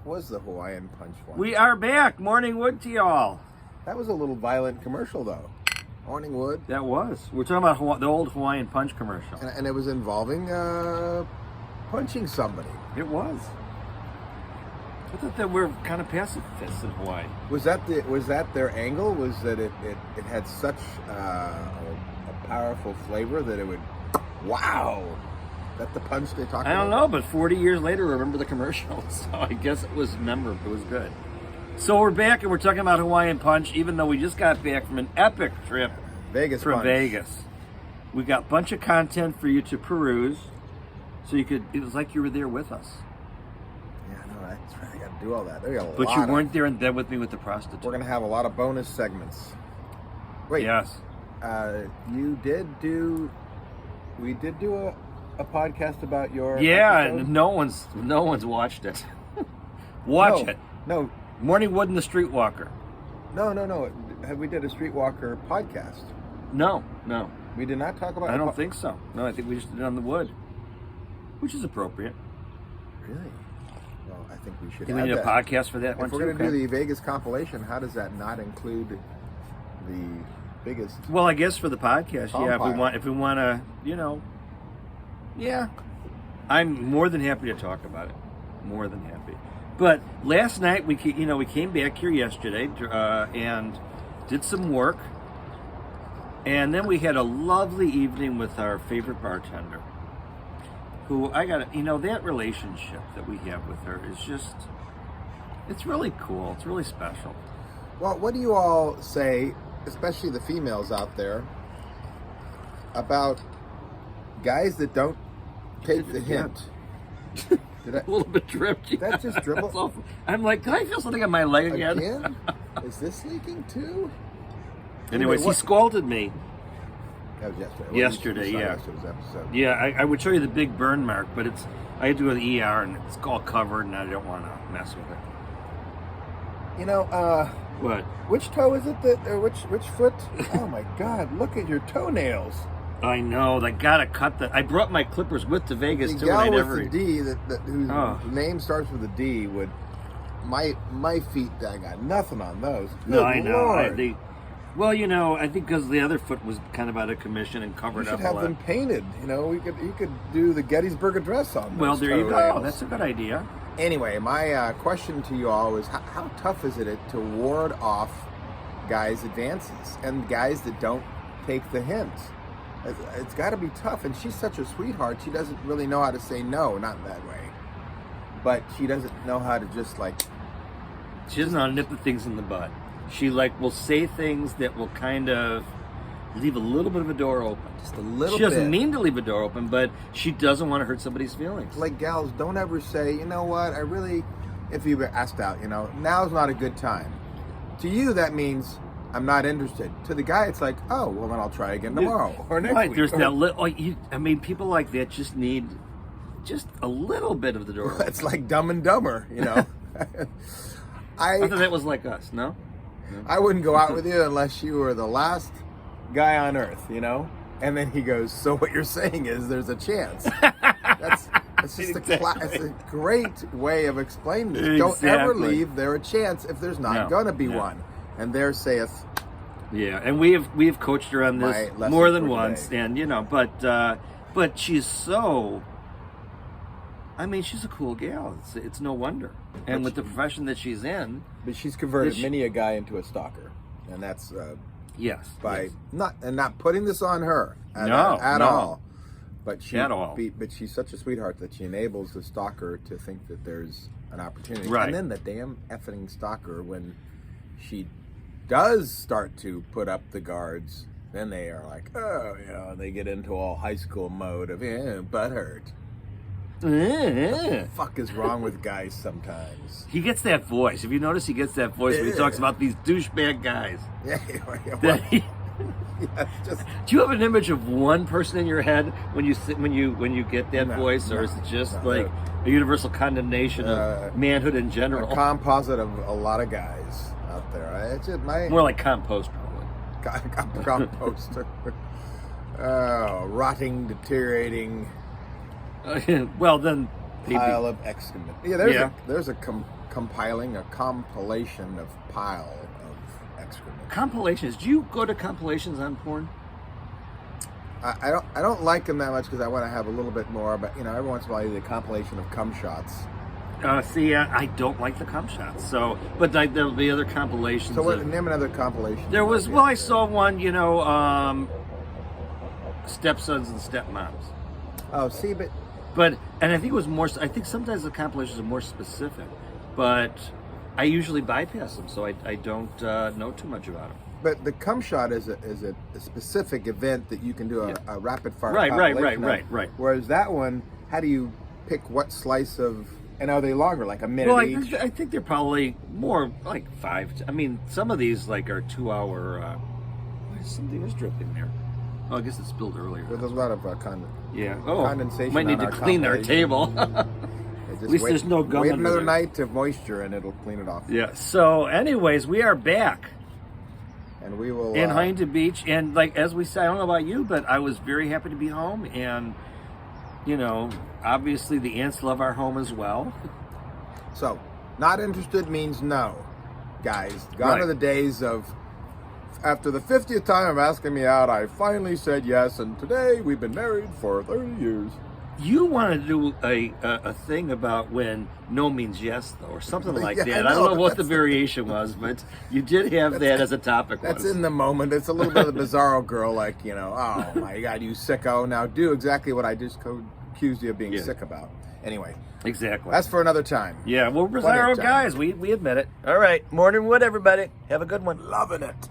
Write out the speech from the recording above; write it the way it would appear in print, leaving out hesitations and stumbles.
was the Hawaiian Punch one. We are back. Morning wood to y'all. That was a little violent commercial, though. Morning wood. That was. We're talking about the old Hawaiian Punch commercial. And it was involving punching somebody. It was. I thought that we're kind of pacifists in Hawaii. Was that their angle? Was that it had such a powerful flavor that it would, wow, that the punch they talked about? I don't know, but 40 years later, remember the commercial. So I guess it was memorable. It was good. So we're back and we're talking about Hawaiian Punch, even though we just got back from an epic trip Vegas from Punch. Vegas. We got a bunch of content for you to peruse, so it was like you were there with us. Yeah, no, that's right. I got to do all that. But you weren't there in bed with me with the prostitute. We're going to have a lot of bonus segments. Wait. Yes. We did do a podcast about your episode? And no one's watched it. Watch it. No. Morning Wood and the Streetwalker. No. We did a Streetwalker podcast. No. We did not talk about. I don't think so. No, I think we just did it on the wood, which is appropriate. Really? Well, I think we should. Do we need a podcast for that one if too? We're going to do the Vegas compilation. How does that not include the biggest? Well, I guess for the podcast, yeah. If we want to, yeah. I'm more than happy to talk about it. More than happy. But last night we came back here yesterday and did some work, and then we had a lovely evening with our favorite bartender, who that relationship that we have with her is just, it's really cool. It's really special. Well, what do you all say, especially the females out there, about guys that don't take the hint? A little bit dripped. Yeah. That just dribbled. I'm like, did I feel something on my leg again? Again? Is this leaking too? Anyways, he scolded me. That was yesterday. Yesterday, yeah. Yesterday's episode. Yeah, I would show you the big burn mark, but I had to go to the ER and it's all covered, and I don't want to mess with it. What? Which toe is it or which foot? Oh my God! Look at your toenails. I know. I gotta cut that. I brought my clippers with to Vegas the too. Gal and I with never. the D whose name starts with a D would. My feet. I got nothing on those. No, I know. Lord. I think because the other foot was kind of out of commission and covered up. You should have them painted. You could do the Gettysburg Address on them. Well, there you go. That's a good idea. Anyway, my question to you all is: how tough is it to ward off guys' advances and guys that don't take the hint? It's got to be tough, and she's such a sweetheart. She doesn't really know how to say no, not that way, but she doesn't know how to just She doesn't know how to nip the things in the bud. She will say things that will kind of leave a little bit of a door open. Just a little bit. She doesn't mean to leave a door open, but she doesn't want to hurt somebody's feelings. Like gals, don't ever say, you know what, if you were asked out, now's not a good time. To you, that means I'm not interested. To the guy, it's like, oh, well, then I'll try again tomorrow or next week. There's that people like that just need just a little bit of the door open. It's like Dumb and Dumber, I thought that was like us, no? I wouldn't go out with you unless you were the last guy on earth, And then he goes, so what you're saying is there's a chance. That's just it's a great way of explaining this. Exactly. Don't ever leave there a chance if there's not going to be one. And there saith. Yeah, and we have coached her on this more than once, today. and but she's so. I mean, she's a cool gal. It's no wonder, and with the profession that she's in. But she's converted many a guy into a stalker, and that's not putting this on her at all. But she's such a sweetheart that she enables the stalker to think that there's an opportunity. Right. And then the damn effing stalker, when she does start to put up the guards, then they are like, they get into all high school mode of butthurt. What the fuck is wrong with guys sometimes? He gets that voice. If you notice, he gets that voice when he talks about these douchebag guys. Do you have an image of one person in your head when you get that voice, or is it just a universal condemnation of manhood in general? A composite of a lot of guys out there. It's just more like compost, probably. Compost. Rotting, deteriorating. Well, then pile of excrement. Yeah, there's a compiling a compilation of pile of excrement. Compilations. Do you go to compilations on porn? I don't like them that much because I want to have a little bit more, but every once in a while, the compilation of cum shots. I don't like the cum shots. So, but like there'll be other compilations. So, name another compilation. There was. Well, I saw one. Stepsons and stepmoms. Oh, see, but and I think it was more. I think sometimes the compilations are more specific, but I usually bypass them, so I don't know too much about them. But the cum shot is a specific event that you can do a rapid fire. Right. Whereas that one, how do you pick what slice of? And are they longer, like a minute Well, each? I think they're probably more like 5. I mean, some of these like are 2-hour. Something is dripping there. Oh, I guess it spilled earlier. There's a lot of condensation. Might need to clean our table. At least there's no gum. Wait under another there. night of moisture, and it'll clean it off. Yeah. So, anyways, we are back. And we will In Huntington Beach, and like as we said, I don't know about you, but I was very happy to be home, and obviously the ants love our home as well. So, not interested means no, guys. Gone are the days of after the 50th time of asking me out, I finally said yes, and today we've been married for 30 years. You want to do a thing about when no means yes, though, or something like that. I don't know what the variation was, but you did have that as a topic. That's in the moment. It's a little bit of the bizarro girl, like, oh my God, you sicko. Now do exactly what I just accused you of being sick about. Anyway. Exactly. That's for another time. Yeah, we're bizarro guys. We admit it. All right. Morning wood, everybody. Have a good one. Loving it.